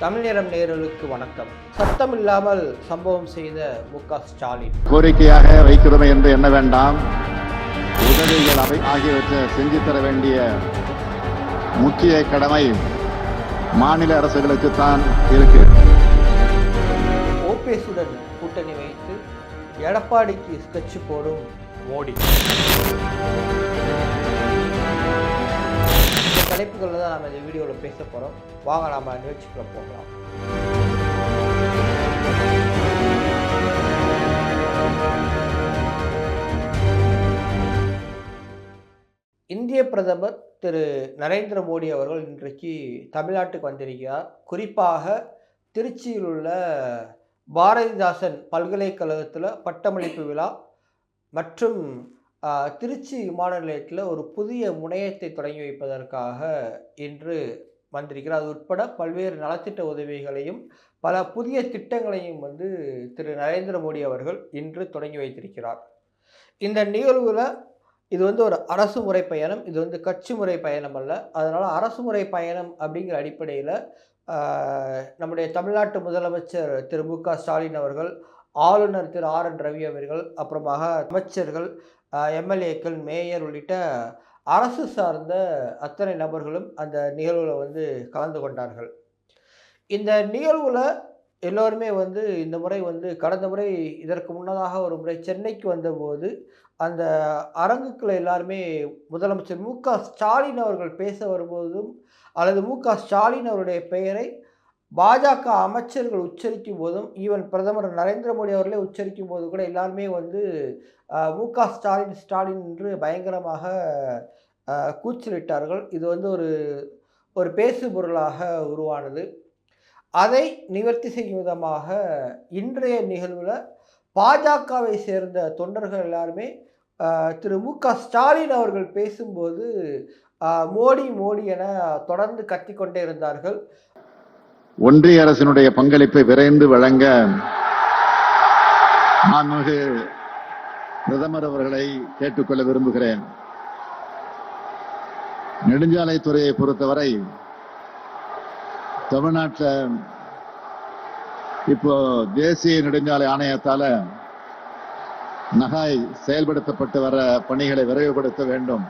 தமிழ் நிறம் நேயர்களுக்கு வணக்கம். சத்தம் இல்லாமல் சம்பவம் செய்த மு.க. ஸ்டாலின் கோரிக்கையாக வைக்கிறோம் என்று எண்ண வேண்டாம். உதவிகள் அவை ஆகியவற்றை செஞ்சு தர வேண்டிய முக்கிய கடமை மாநில அரசுகளுக்குத்தான் இருக்கு. ஓபிஎஸ்ஸுடன் கூட்டணி வைத்து எடப்பாடிக்கு ஸ்கெட்ச் போடும் மோடி. இந்த தலைப்புகளில் தான் நம்ம இந்த வீடியோவில் பேச போகிறோம். வாங்க நம்ம நிகழ்ச்சிக்குள்ள போகலாம். இந்திய பிரதமர் திரு நரேந்திர மோடி அவர்கள் இன்றைக்கு தமிழ்நாட்டுக்கு வந்திருக்கிறார். குறிப்பாக திருச்சியில் உள்ள பாரதிதாசன் பல்கலைக்கழகத்தில் பட்டமளிப்பு விழா மற்றும் திருச்சி விமான நிலையத்தில் ஒரு புதிய முனையத்தை தொடங்கி வைப்பதற்காக இன்று வந்திருக்கிறார். அது உட்பட பல்வேறு நலத்திட்ட உதவிகளையும் பல புதிய திட்டங்களையும் திரு நரேந்திர மோடி அவர்கள் இன்று தொடங்கி வைத்திருக்கிறார். இந்த நிகழ்வில் இது ஒரு அரசு முறை பயணம், இது கட்சி முறை பயணம் அல்ல. அதனால் அரசு முறை பயணம் அப்படிங்கிற அடிப்படையில் நம்முடைய தமிழ்நாட்டு முதலமைச்சர் திரு மு.க. ஸ்டாலின் அவர்கள், ஆளுநர் திரு ஆர்.என். ரவி அவர்கள், அப்புறமாக அமைச்சர்கள், எம்எல்ஏக்கள், மேயர் உள்ளிட்ட அரசு சார்ந்த அத்தனை நபர்களும் அந்த நிகழ்வில் கலந்து கொண்டார்கள். இந்த நிகழ்வில் எல்லோருமே இந்த முறை கடந்த முறை இதற்கு முன்னதாக ஒரு முறை சென்னைக்கு வந்தபோது அந்த அரங்குக்குள்ள எல்லாருமே முதலமைச்சர் மு.க. ஸ்டாலின் அவர்கள் பேச வரும்போதும் அல்லது மு.க. ஸ்டாலின் அவருடைய பெயரை பாஜக அமைச்சர்கள் உச்சரிக்கும் போதும், ஈவன் பிரதமர் நரேந்திர மோடி அவர்களே உச்சரிக்கும் போது கூட எல்லாருமே மு.க. ஸ்டாலின் என்று பயங்கரமாக கூச்சலிட்டார்கள். இது ஒரு பேசு பொருளாக உருவானது. அதை நிவர்த்தி செய்யும் விதமாக இன்றைய நிகழ்வில் பாஜகவை சேர்ந்த தொண்டர்கள் எல்லாருமே திரு மு.க. ஸ்டாலின் அவர்கள் பேசும்போது மோடி மோடி என தொடர்ந்து கத்திக்கொண்டே இருந்தார்கள். ஒன்றிய அரசினுடைய பங்களிப்பை விரைந்து வழங்க மாண்புமிகு பிரதமர் அவர்களை கேட்டுக்கொள்ள விரும்புகிறேன். நெடுஞ்சாலைத்துறையை பொறுத்தவரை தமிழ்நாட்டில் இப்போ தேசிய நெடுஞ்சாலை ஆணையத்தால நகாய் செயல்படுத்தப்பட்டு வர பணிகளை விரைவுபடுத்த வேண்டும்.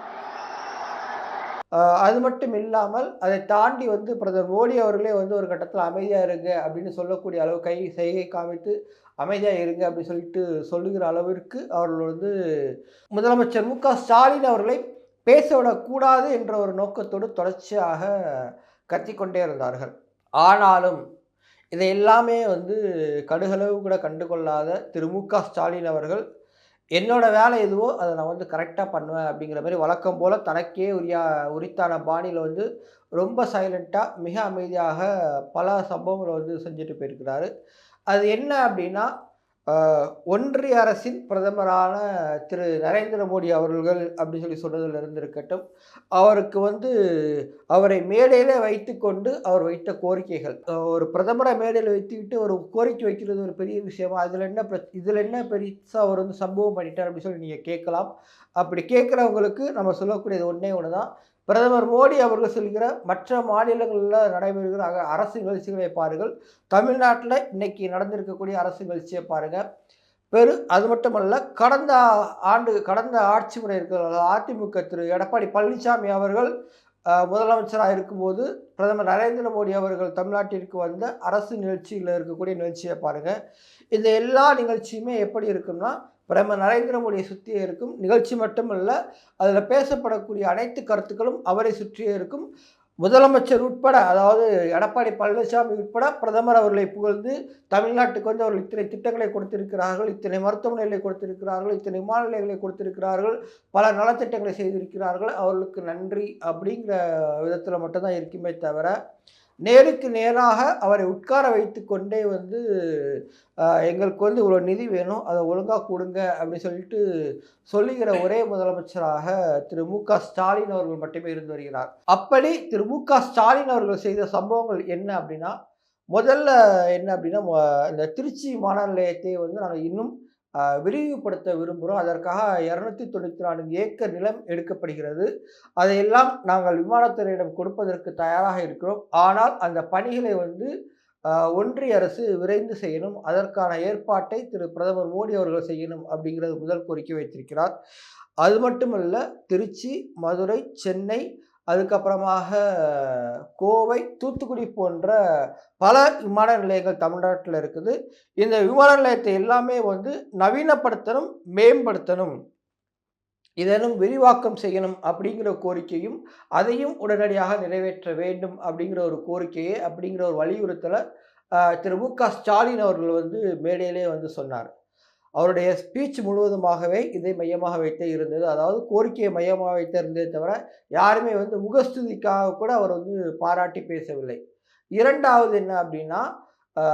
அது மட்டும் இல்லாமல் அதை தாண்டி பிரதமர் மோடி அவர்களே ஒரு கட்டத்தில் அமைதியாக இருங்க அப்படின்னு சொல்லக்கூடிய அளவு செய்கை காமித்து அமைதியாக இருங்க அப்படின்னு சொல்லுகிற அளவிற்கு அவர்கள் முதலமைச்சர் மு.க. ஸ்டாலின் அவர்களை பேச விடக்கூடாது என்ற ஒரு நோக்கத்தோடு தொடர்ச்சியாக கத்திக்கொண்டே இருந்தார்கள். ஆனாலும் இதை எல்லாமே கடுகளவு கூட கண்டுகொள்ளாத திரு மு.க. ஸ்டாலின் அவர்கள், என்னோட வேலை எதுவோ அதை நான் கரெக்டாக பண்ணுவேன் அப்படிங்கிற மாதிரி வழக்கம் போல் தனக்கே உரித்தான பாணியில் ரொம்ப சைலண்ட்டாக மிக அமைதியாக பல சம்பவங்களை செஞ்சுட்டு போயிருக்கிறாரு. அது என்ன அப்படின்னா, ஒன்றிய அரசின் பிரதமரான திரு நரேந்திர மோடி அவர்கள் அப்படின்னு சொன்னதிலிருந்து இருக்கட்டும், அவருக்கு அவரை மேடையில் வைத்து கொண்டு அவர் வைத்த கோரிக்கைகள், ஒரு பிரதமரை மேடையில் வைத்துக்கிட்டு ஒரு கோரிக்கை வைக்கிறது ஒரு பெரிய விஷயமா, இதில் என்ன பெருசாக அவர் சம்பவம் பண்ணிட்டார் அப்படின்னு நீங்கள் கேட்கலாம். அப்படி கேட்குறவங்களுக்கு நம்ம சொல்லக்கூடியது ஒன்றே ஒன்று தான். பிரதமர் மோடி அவர்கள் சொல்கிற மற்ற மாநிலங்களில் நடைபெறுகிற அரசு நிகழ்ச்சிகளை பாருங்கள், தமிழ்நாட்டில் இன்னைக்கு நடந்திருக்கக்கூடிய அரசு நிகழ்ச்சியை பாருங்கள். அது மட்டுமல்ல, கடந்த ஆட்சி முறை இருக்கிற அதிமுக திரு எடப்பாடி பழனிசாமி அவர்கள் முதலமைச்சராக இருக்கும்போது பிரதமர் நரேந்திர மோடி அவர்கள் தமிழ்நாட்டிற்கு வந்த அரசு நிகழ்ச்சியில் இருக்கக்கூடிய நிகழ்ச்சியை பாருங்கள். இந்த எல்லா நிகழ்ச்சியுமே எப்படி இருக்குன்னா, பிரதமர் நரேந்திர மோடியை சுற்றியே இருக்கும். நிகழ்ச்சி மட்டுமல்ல, அதில் பேசப்படக்கூடிய அனைத்து கருத்துக்களும் அவரை சுற்றியே இருக்கும். முதலமைச்சர் உட்பட, அதாவது எடப்பாடி பழனிசாமி உட்பட பிரதமர் அவர்களை புகழ்ந்து தமிழ்நாட்டுக்கு அவர்கள் இத்தனை திட்டங்களை கொடுத்திருக்கிறார்கள், இத்தனை மருத்துவமனைகளை கொடுத்திருக்கிறார்கள், இத்தனை விமான நிலையங்களை கொடுத்திருக்கிறார்கள், பல நலத்திட்டங்களை செய்திருக்கிறார்கள், அவர்களுக்கு நன்றி அப்படிங்கிற விதத்தில் மட்டும்தான் இருக்குமே தவிர, நேருக்கு நேராக அவரை உட்கார வைத்து கொண்டே எங்களுக்கு இவ்வளோ நிதி வேணும், அதை ஒழுங்காக கொடுங்க அப்படின்னு சொல்லுகிற ஒரே முதலமைச்சராக திரு மு.க. ஸ்டாலின் அவர்கள் மட்டுமே இருந்து வருகிறார். அப்படி திரு மு.க. ஸ்டாலின் அவர்கள் செய்த சம்பவங்கள் என்ன அப்படின்னா, முதல்ல என்ன அப்படின்னா, இந்த திருச்சி விமான நிலையத்தை நாங்கள் இன்னும் விரிவுபடுத்த விரும்புகிறோம். அதற்காக 294 ஏக்கர் நிலம் எடுக்கப்படுகிறது. அதையெல்லாம் நாங்கள் விமானத்துறையிடம் கொடுப்பதற்கு தயாராக இருக்கிறோம். ஆனால் அந்த பணிகளை ஒன்றிய அரசு விரைந்து செய்யணும். அதற்கான ஏற்பாட்டை திரு பிரதமர் மோடி அவர்கள் செய்யணும் அப்படிங்கிறது முதல் கோரிக்கை வைத்திருக்கிறார். அது மட்டுமல்ல, திருச்சி, மதுரை, சென்னை, அதுக்கப்புறமாக கோவை, தூத்துக்குடி போன்ற பல விமான நிலையங்கள் தமிழ்நாட்டில இருக்குது. இந்த விமான நிலையத்தை எல்லாமே வந்து நவீனப்படுத்தணும், மேம்படுத்தணும். இதனும் விரிவாக்கம் செய்யணும் அப்படிங்கிற கோரிக்கையும், அதையும் உடனடியாக நிறைவேற்ற வேண்டும் அப்படிங்கிற ஒரு கோரிக்கையை, அப்படிங்கிற ஒரு வலியுறுத்தல திரு மு.க. ஸ்டாலின் அவர்கள் வந்து மேடையிலே வந்து சொன்னார். அவருடைய ஸ்பீச் முழுவதுமாகவே இதை மையமாக வைத்தே இருந்தது. அதாவது கோரிக்கையை மையமாக வைத்தே இருந்ததே தவிர, யாருமே வந்து முகஸ்துதிக்காக கூட அவர் வந்து பாராட்டி பேசவில்லை. 2வது என்ன அப்படின்னா, அ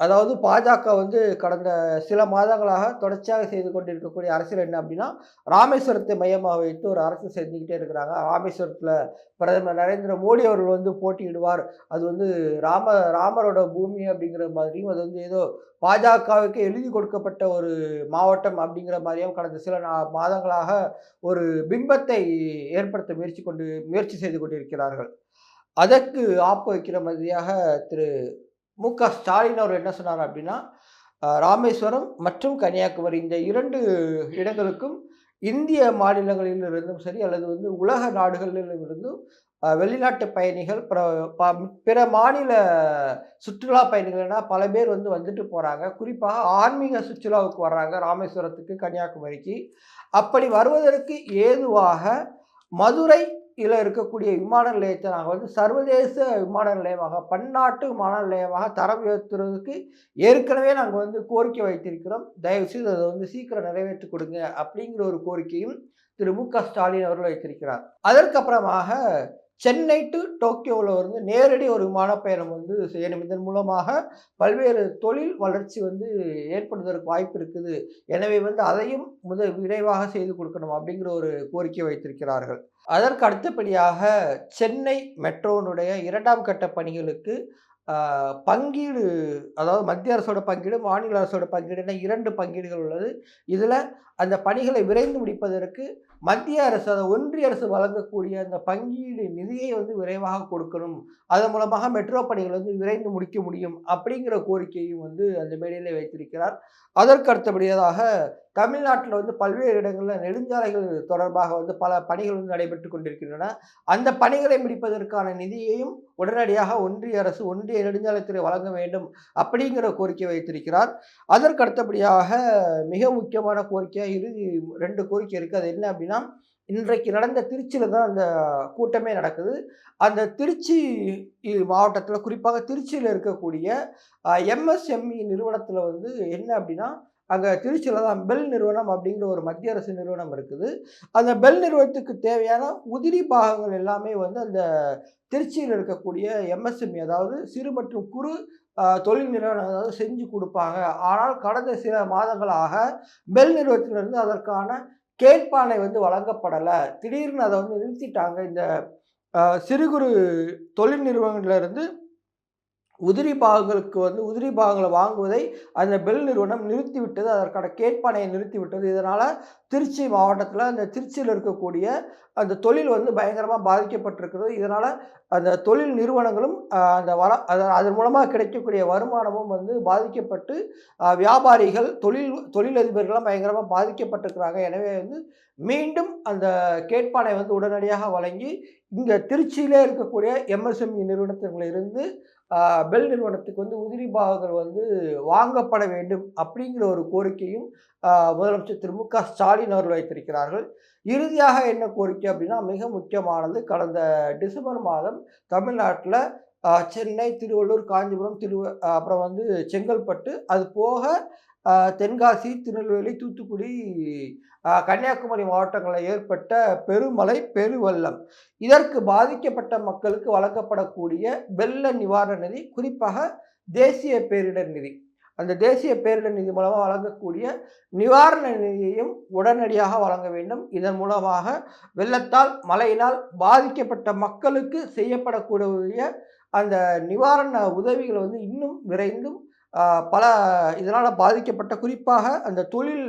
அதாவது பாஜக வந்து கடந்த சில மாதங்களாக தொடர்ச்சியாக செய்து கொண்டிருக்கக்கூடிய அரசியல் என்ன அப்படின்னா, ராமேஸ்வரத்தை மையமாக வைத்து ஒரு அரசு செஞ்சுக்கிட்டே இருக்கிறாங்க. ராமேஸ்வரத்தில பிரதமர் நரேந்திர மோடி அவர்கள் வந்து போட்டியிடுவார். அது வந்து ராமரோட பூமி அப்படிங்கிற மாதிரியும், அது வந்து ஏதோ பாஜகவுக்கு எழுதி கொடுக்கப்பட்ட ஒரு மாவட்டம் அப்படிங்கிற மாதிரியும் கடந்த சில மாதங்களாக ஒரு பிம்பத்தை ஏற்படுத்த முயற்சி செய்து கொண்டிருக்கிறார்கள். அதற்கு ஆப்பு வைக்கிற மாதிரியாக திரு மு.க. ஸ்டாலின் அவர் என்ன சொன்னார் அப்படின்னா, ராமேஸ்வரம் மற்றும் கன்னியாகுமரி இந்த 2 இடங்களுக்கும் இந்திய மாநிலங்களிலிருந்தும் சரி, அல்லது வந்து உலக நாடுகளிலிருந்தும் வெளிநாட்டு பயணிகள், பிற மாநில சுற்றுலா பயணிகள்னா பல பேர் வந்து வந்துட்டு போறாங்க. குறிப்பாக ஆன்மீக சுற்றுலாவுக்கு வர்றாங்க ராமேஸ்வரத்துக்கு, கன்னியாகுமரிக்கு. அப்படி வருவதற்கு ஏதுவாக மதுரையில இருக்கக்கூடிய விமான நிலையத்தை நாங்க வந்து சர்வதேச விமான நிலையமாக, பன்னாட்டு விமான நிலையமாக தரம் உயர்த்துறதுக்கு ஏற்கனவே நாங்க வந்து கோரிக்கை வைத்திருக்கிறோம். தயவுசெய்து அத வந்து சீக்கிரம் நிறைவேற்றிக் கொடுங்க அப்படிங்கிற ஒரு கோரிக்கையும் திரு மு.க. ஸ்டாலின் அவர்கள் வைத்திருக்கிறார். அதற்கப்புறமாக சென்னை டு டோக்கியோவில் வந்து நேரடி ஒரு விமான பயணம் வந்து செய்யணும். இதன் மூலமாக பல்வேறு தொழில் வளர்ச்சி வந்து ஏற்படுவதற்கு வாய்ப்பு இருக்குது. எனவே வந்து அதையும் விரைவாக செய்து கொடுக்கணும் அப்படிங்கிற ஒரு கோரிக்கை வைத்திருக்கிறார்கள். அதற்கு அடுத்தபடியாக சென்னை மெட்ரோனுடைய 2ஆம் கட்ட பணிகளுக்கு பங்கீடு, அதாவது மத்திய அரசோட பங்கீடு, மாநில அரசோட பங்கீடு என 2 பங்கீடுகள் உள்ளது. இதில் அந்த பணிகளை விரைந்து முடிப்பதற்கு மத்திய அரசு, அதாவது ஒன்றிய அரசு வழங்கக்கூடிய அந்த பங்கீடு நிதியை வந்து விரைவாக கொடுக்கணும். அதன் மூலமாக மெட்ரோ பணிகள் வந்து விரைந்து முடிக்க முடியும் அப்படிங்கிற கோரிக்கையும் வந்து அந்த மேடையிலே வைத்திருக்கிறார். அதற்கு அடுத்தபடியாக தமிழ்நாட்டில் வந்து பல்வேறு இடங்களில் நெடுஞ்சாலைகள் தொடர்பாக வந்து பல பணிகள் வந்து நடைபெற்று கொண்டிருக்கின்றன. அந்த பணிகளை முடிப்பதற்கான நிதியையும் உடனடியாக ஒன்றிய அரசு, ஒன்றிய நெடுஞ்சாலைத்துறை வழங்க வேண்டும் அப்படிங்கிற கோரிக்கை வைத்திருக்கிறார். அதற்கு அடுத்தபடியாக மிக முக்கியமான கோரிக்கையா 2 கோரிக்கை இருக்கு. அது என்ன அப்படின்னா, இன்றைக்கு நடந்த திருச்சியில தான் அந்த கூட்டமே நடக்குது. அந்த திருச்சி மாவட்டத்தில, குறிப்பாக திருச்சியில இருக்கக்கூடிய எம்எஸ்எம்இ நிறுவனத்தில வந்து என்ன அப்படின்னா, அங்க திருச்சியில தான் பெல் நிறுவனம் அப்படிங்கிற ஒரு மத்திய அரசு நிறுவனம் இருக்குது. அந்த பெல் நிறுவனத்துக்கு தேவையான உதிரி பாகங்கள் எல்லாமே வந்து அந்த திருச்சியில இருக்கக்கூடிய எம்எஸ்எம்இ, அதாவது சிறு மற்றும் குறு தொழில் நிறுவனம் அதாவது செஞ்சு குடுப்பாங்க. ஆனால் கடந்த சில மாதங்களாக பெல் நிறுவனத்திலிருந்து அதற்கான கேட்பானை வந்து வழங்கப்படல. திடீர்னு அத வந்து நிறுத்திட்டாங்க. இந்த சிறு குறு தொழில் நிறுவனங்களிலிருந்து உதிரி பாகங்கள வாங்குவதை அந்த பெல் நிறுவனம் நிறுத்திவிட்டது. அதற்கான கேட்பானையை நிறுத்திவிட்டது. இதனால திருச்சி மாவட்டத்தில, அந்த திருச்சியில இருக்கக்கூடிய அந்த தொழில் வந்து பயங்கரமா பாதிக்கப்பட்டிருக்கிறது. இதனால அந்த தொழில் நிறுவனங்களும் அதன் மூலமா கிடைக்கக்கூடிய வருமானமும் வந்து பாதிக்கப்பட்டு, வியாபாரிகள், தொழிலதிபர்கள்லாம் பயங்கரமா பாதிக்கப்பட்டிருக்கிறாங்க. எனவே வந்து மீண்டும் அந்த கேட்பானை வந்து உடனடியாக வழங்கி, இங்க திருச்சியிலே இருக்கக்கூடிய எம்எஸ்எம்இ நிறுவனத்திலிருந்து பெல் நிறுவனத்துக்கு வந்து உதிரி பாகங்கள் வந்து வாங்கப்பட வேண்டும் அப்படிங்கிற ஒரு கோரிக்கையும் முதலமைச்சர் திரு மு.க. ஸ்டாலின் அவர்கள் வைத்திருக்கிறார்கள். இறுதியாக என்ன கோரிக்கை அப்படின்னா, மிக முக்கியமானது. கடந்த டிசம்பர் மாதம் தமிழ்நாட்டில சென்னை, திருவள்ளூர், காஞ்சிபுரம், அப்புறம் வந்து செங்கல்பட்டு, அது போக தென்காசி, திருநெல்வேலி, தூத்துக்குடி, கன்னியாகுமரி மாவட்டங்களில் ஏற்பட்ட பெருமழை, பெருவெள்ளம், இதற்கு பாதிக்கப்பட்ட மக்களுக்கு வழங்கப்படக்கூடிய வெள்ள நிவாரண நிதி, குறிப்பாக தேசிய பேரிடர் நிதி, அந்த தேசிய பேரிடர் நிதி மூலமாக வழங்கக்கூடிய நிவாரண நிதியையும் உடனடியாக வழங்க வேண்டும். இதன் மூலமாக வெள்ளத்தால், மழையினால் பாதிக்கப்பட்ட மக்களுக்கு செய்யப்படக்கூடிய அந்த நிவாரண உதவிகள் வந்து இன்னும் விரைந்தும் பல இதனால் பாதிக்கப்பட்ட, குறிப்பாக அந்த தொழில்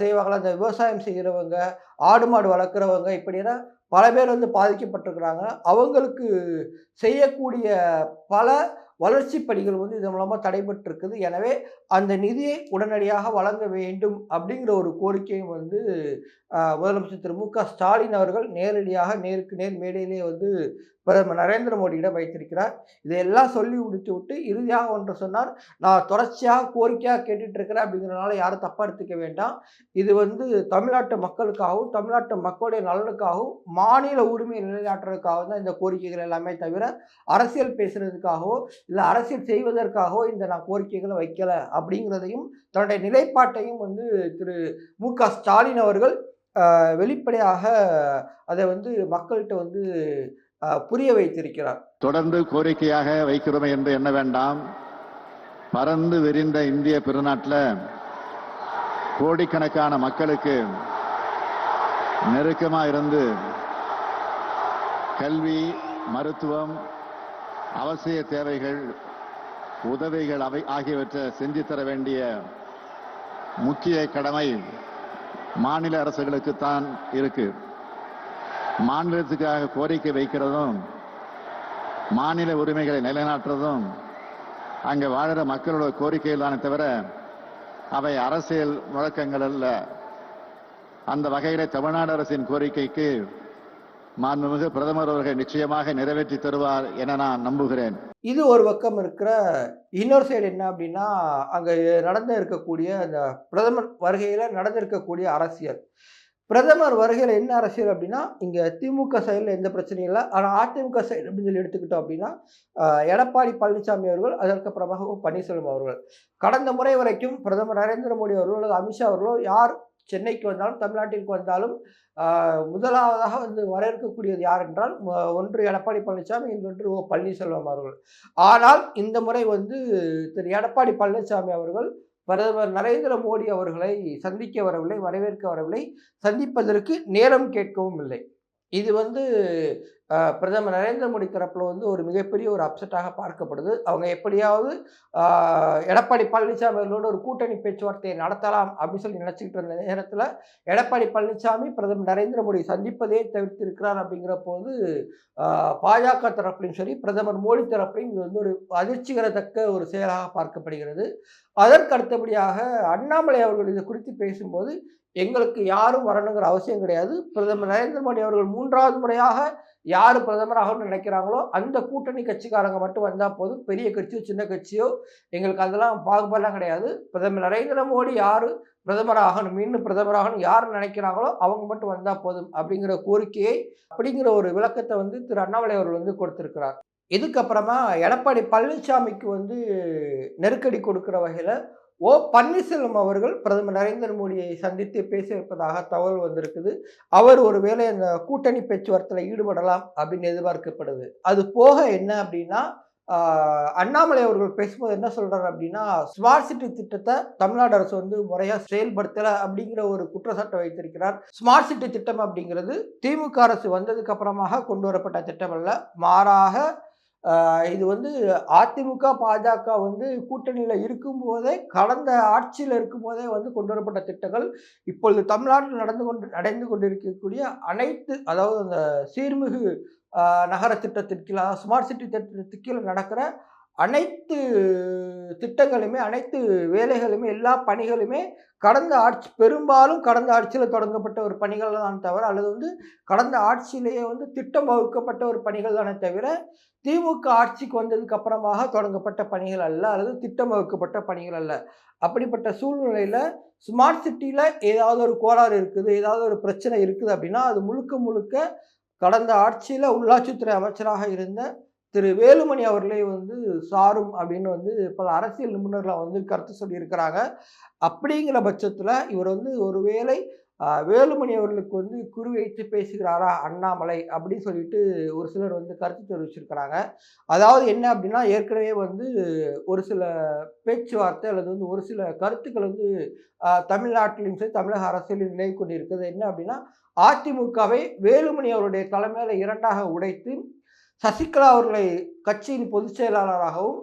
செய்வாங்கள்ல, அந்த விவசாயம் செய்கிறவங்க, ஆடு மாடு வளர்க்குறவங்க, இப்படின்னா பல பேர் வந்து பாதிக்கப்பட்டிருக்கிறாங்க. அவங்களுக்கு செய்யக்கூடிய பல வளர்ச்சி பணிகள் வந்து இதன் மூலமா தடைபட்டிருக்குது. எனவே அந்த நிதியை உடனடியாக வழங்க வேண்டும் அப்படிங்கிற ஒரு கோரிக்கையும் வந்து முதலமைச்சர் திரு மு.க. ஸ்டாலின் அவர்கள் நேரடியாக நேருக்கு நேர் மேடையிலேயே வந்து பிரதமர் நரேந்திர மோடியிடம் வைத்திருக்கிறார். இதையெல்லாம் சொல்லி முடித்துவிட்டு இறுதியாக ஒன்று சொன்னார். நான் தொடர்ச்சியாக கோரிக்கையாக கேட்டுட்டு இருக்கிறேன் அப்படிங்கிறனால யாரும் தப்பா எடுத்துக்க வேண்டாம். இது வந்து தமிழ்நாட்டு மக்களுக்காகவும், தமிழ்நாட்டு மக்களுடைய நலனுக்காகவும், மாநில உரிமையை நிலைநாட்டுறதுக்காகவும் தான் இந்த கோரிக்கைகள் எல்லாமே தவிர, அரசியல் பேசுறதுக்காகவோ, இல்ல அரசியல் செய்வதற்காகவோ இந்த நான் கோரிக்கைகளை வைக்கல அப்படிங்கிறதையும், தன்னுடைய நிலைப்பாட்டையும் வந்து திரு மு.க. ஸ்டாலின் அவர்கள் வெளிப்படையாக அதை வந்து மக்கள்கிட்ட வந்து புரிய வைத்திருக்கிறார். தொடர்ந்து கோரிக்கையாக வைக்கிறோமே என்று எண்ண வேண்டாம். பறந்து விரிந்த இந்திய பெருநாட்டில் கோடிக்கணக்கான மக்களுக்கு நெருக்கமாக இருந்து கல்வி, மருத்துவம், அவசிய தேவைகள், உதவிகள் ஆகியவற்றை செஞ்சு தர வேண்டிய முக்கிய கடமை மாநில அரசுகளுக்குத்தான் இருக்கு. மாநிலத்துக்காக கோரிக்கை வைக்கிறதும், மாநில உரிமைகளை நிலைநாட்டுறதும் அங்கே வாழுற மக்களோட கோரிக்கைகள் தானே தவிர அவை அரசியல் முழக்கங்கள் அல்ல. அந்த வகையில தமிழ்நாடு அரசின் கோரிக்கைக்கு மாண்புமிகு பிரதமர் அவர்கள் நிச்சயமாக நிறைவேற்றி தருவார் என நான் நம்புகிறேன். இது ஒரு பக்கம் இருக்கிற இன்னொரு சைடு என்ன அப்படின்னா, அங்கே இருக்கக்கூடிய அந்த பிரதமர் வருகையில் நடந்திருக்கக்கூடிய அரசியல். பிரதமர் வருகையில் என்ன அரசியல் அப்படின்னா, இங்கே திமுக சைடில் எந்த பிரச்சனையும் இல்லை. ஆனால் அதிமுக சைடு அப்படின்னு சொல்லி எடுத்துக்கிட்டோம் அப்படின்னா, எடப்பாடி பழனிசாமி அவர்கள், அதற்கப்புறமாக பன்னீர்செல்வம் அவர்கள். கடந்த முறை வரைக்கும் பிரதமர் நரேந்திர மோடி அவர்களோ அல்லது அமித்ஷா அவர்களோ யார் சென்னைக்கு வந்தாலும், தமிழ்நாட்டிற்கு வந்தாலும் முதலாவதாக வந்து வரவேற்கக்கூடியது யார் என்றால், ஒன்று எடப்பாடி பழனிசாமி, இன்னொன்று பன்னீர்செல்வம் அவர்கள். ஆனால் இந்த முறை வந்து திரு எடப்பாடி பழனிசாமி அவர்கள் பிரதமர் நரேந்திர மோடி அவர்களை சந்திக்க வரவில்லை, வரவேற்க வரவில்லை, சந்திப்பதற்கு நேரம் கேட்கவும் இல்லை. இது வந்து பிரதமர் நரேந்திர மோடி தரப்பில் வந்து ஒரு மிகப்பெரிய ஒரு அப்செட்டாக பார்க்கப்படுது. அவங்க எப்படியாவது எடப்பாடி பழனிசாமி அவர்களோட ஒரு கூட்டணி பேச்சுவார்த்தையை நடத்தலாம் அப்படின்னு சொல்லி நினச்சிக்கிட்டு இருந்த நேரத்தில் எடப்பாடி பழனிசாமி பிரதமர் நரேந்திர மோடி சந்திப்பதே தவிர்த்திருக்கிறார். அப்படிங்கிற போது பாஜக தரப்புலையும் சரி, பிரதமர் மோடி தரப்புலையும் இது வந்து ஒரு அதிர்ச்சிகரத்தக்க ஒரு செயலாக பார்க்கப்படுகிறது. அதற்கு அடுத்தபடியாக அண்ணாமலை அவர்கள் இது குறித்து பேசும்போது, எங்களுக்கு யாரும் வரணுங்கிற அவசியம் கிடையாது. பிரதமர் நரேந்திர மோடி அவர்கள் 3வது முறையாக யார் பிரதமராகணும்னு நினைக்கிறாங்களோ அந்த கூட்டணி கட்சிக்காரங்க மட்டும் வந்தால் போதும். பெரிய கட்சியோ சின்ன கட்சியோ எங்களுக்கு அதெல்லாம் பாகுபாடெல்லாம் கிடையாது. பிரதமர் நரேந்திர மோடி யார் பிரதமராகணும், மீண்டும் பிரதமராகணும் யார் நினைக்கிறாங்களோ அவங்க மட்டும் வந்தால் போதும் அப்படிங்கிற கோரிக்கையை, அப்படிங்கிற ஒரு விளக்கத்தை வந்து திரு அண்ணாமலை அவர்கள் வந்து கொடுத்திருக்கிறார். இதுக்கப்புறமா எடப்பாடி பழனிசாமிக்கு வந்து நெருக்கடி கொடுக்கிற வகையில் பன்னீர்செல்வம் அவர்கள் பிரதமர் நரேந்திர மோடியை சந்தித்து பேசியிருப்பதாக தகவல் வந்திருக்குது. அவர் ஒருவேளை அந்த கூட்டணி பேச்சுவார்த்தையில் ஈடுபடலாம் அப்படின்னு எதிர்பார்க்கப்படுது. அது போக என்ன அப்படின்னா, அண்ணாமலை அவர்கள் பேசும்போது என்ன சொல்றாரு அப்படின்னா, ஸ்மார்ட் சிட்டி திட்டத்தை தமிழ்நாடு அரசு வந்து முறையா செயல்படுத்தல அப்படிங்கிற ஒரு குற்றச்சாட்டை வைத்திருக்கிறார். ஸ்மார்ட் சிட்டி திட்டம் அப்படிங்கிறது திமுக அரசு வந்ததுக்கு அப்புறமாக கொண்டு வரப்பட்ட திட்டம் அல்ல. மாறாக இது வந்து அதிமுக, பாஜக வந்து கூட்டணியில் இருக்கும்போதே, கடந்த ஆட்சியில் இருக்கும்போதே வந்து கொண்டு வரப்பட்ட திட்டங்கள் இப்பொழுது தமிழ்நாட்டில் நடந்து கொண்டிருக்கக்கூடிய அனைத்து, அதாவது அந்த சீர்மிகு நகர திட்டத்தின் கீழே, ஸ்மார்ட் சிட்டி திட்டத்தின் கீழே நடக்கிற அனைத்து திட்டங்களுமே, அனைத்து வேலைகளுமே, எல்லா பணிகளுமே பெரும்பாலும் கடந்த ஆட்சியில் தொடங்கப்பட்ட ஒரு பணிகள் தான் தவிர, அல்லது வந்து கடந்த ஆட்சியிலேயே வந்து திட்டம் வகுக்கப்பட்ட ஒரு பணிகள் தானே தவிர, திமுக ஆட்சிக்கு வந்ததுக்கு அப்புறமாக தொடங்கப்பட்ட பணிகள் அல்ல, அல்லது திட்டம் வகுக்கப்பட்ட பணிகள் அல்ல. அப்படிப்பட்ட சூழ்நிலையில் ஸ்மார்ட் சிட்டியில் ஏதாவது ஒரு கோளாறு இருக்குது, ஏதாவது ஒரு பிரச்சனை இருக்குது அப்படின்னா, அது முழுக்க முழுக்க கடந்த ஆட்சியில் உள்ளாட்சித்துறை அமைச்சராக இருந்த திரு வேலுமணி அவர்களே வந்து சாரும் அப்படின்னு வந்து பல அரசியல் நிபுணர்கள் வந்து கருத்து சொல்லியிருக்கிறாங்க. அப்படிங்கிற பட்சத்தில் இவர் வந்து ஒருவேளை வேலுமணி அவர்களுக்கு வந்து குறி வைத்து பேசுகிறாரா அண்ணாமலை அப்படின்னு சொல்லிட்டு ஒரு சிலர் வந்து கருத்து தெரிவிச்சிருக்கிறாங்க. அதாவது என்ன அப்படின்னா, ஏற்கனவே வந்து ஒரு சில பேச்சுவார்த்தை அல்லது வந்து ஒரு சில கருத்துக்கள் வந்து தமிழ்நாட்டிலும் சரி, தமிழக அரசியலில் நிலை கொண்டிருக்கிறது. என்ன அப்படின்னா, அதிமுகவை வேலுமணி அவருடைய தலைமையில 2ஆக உடைத்து சசிகலா அவர்களை கட்சியின் பொதுச் செயலாளராகவும்,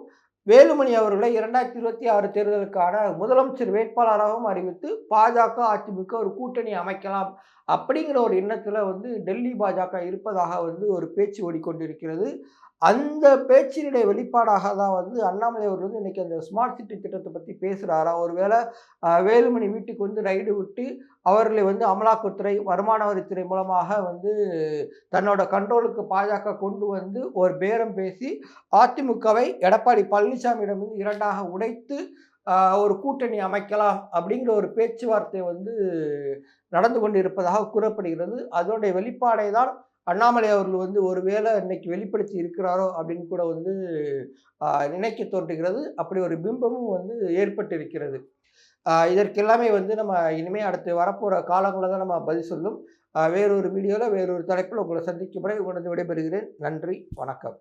வேலுமணி அவர்களை 2026 தேர்தலுக்கான முதலமைச்சர் வேட்பாளராகவும் அறிவித்து பாஜக, அதிமுக ஒரு கூட்டணி அமைக்கலாம் அப்படிங்கிற ஒரு எண்ணத்துல வந்து டெல்லி பாஜக இருப்பதாக வந்து ஒரு பேச்சு ஓடிக்கொண்டிருக்கிறது. அந்த பேச்சினுடைய வெளிப்பாடாக தான் வந்து அண்ணாமலை அவர்கள் வந்து இன்னைக்கு அந்த ஸ்மார்ட் சிட்டி திட்டத்த பத்தி பேசுறாரா? ஒருவேள வேலுமணி வீட்டுக்கு வந்து ரைடு விட்டு அவர்களை வந்து அமலாக்கத்துறை, வருமான வரித்துறை மூலமாக வந்து தன்னோட கண்ட்ரோலுக்கு பாஜக கொண்டு வந்து ஒரு பேரம் பேசி அதிமுகவை எடப்பாடி பழனிசாமியிடம் வந்து 2ஆக உடைத்து ஒரு கூட்டணி அமைக்கலாம் அப்படிங்கிற ஒரு பேச்சுவார்த்தை வந்து நடந்து கொண்டிருப்பதாக கூறப்படுகிறது. அதனுடைய வெளிப்பாடை தான் அண்ணாமலை அவர்கள் வந்து ஒருவேளை இன்னைக்கு வெளிப்படுத்தி இருக்கிறாரோ அப்படின்னு கூட வந்து நினைக்க தோன்றுகிறது. அப்படி ஒரு பிம்பமும் வந்து ஏற்பட்டிருக்கிறது. இதற்கெல்லாமே வந்து நம்ம இனிமே அடுத்து வரப்போற காலங்கள்ல தான் நம்ம பதில் சொல்லும். வேறொரு வீடியோல வேறொரு தலைப்புல உங்கள சந்திக்கும் வரை உங்களிடம் விடைபெறுகிறேன். நன்றி, வணக்கம்.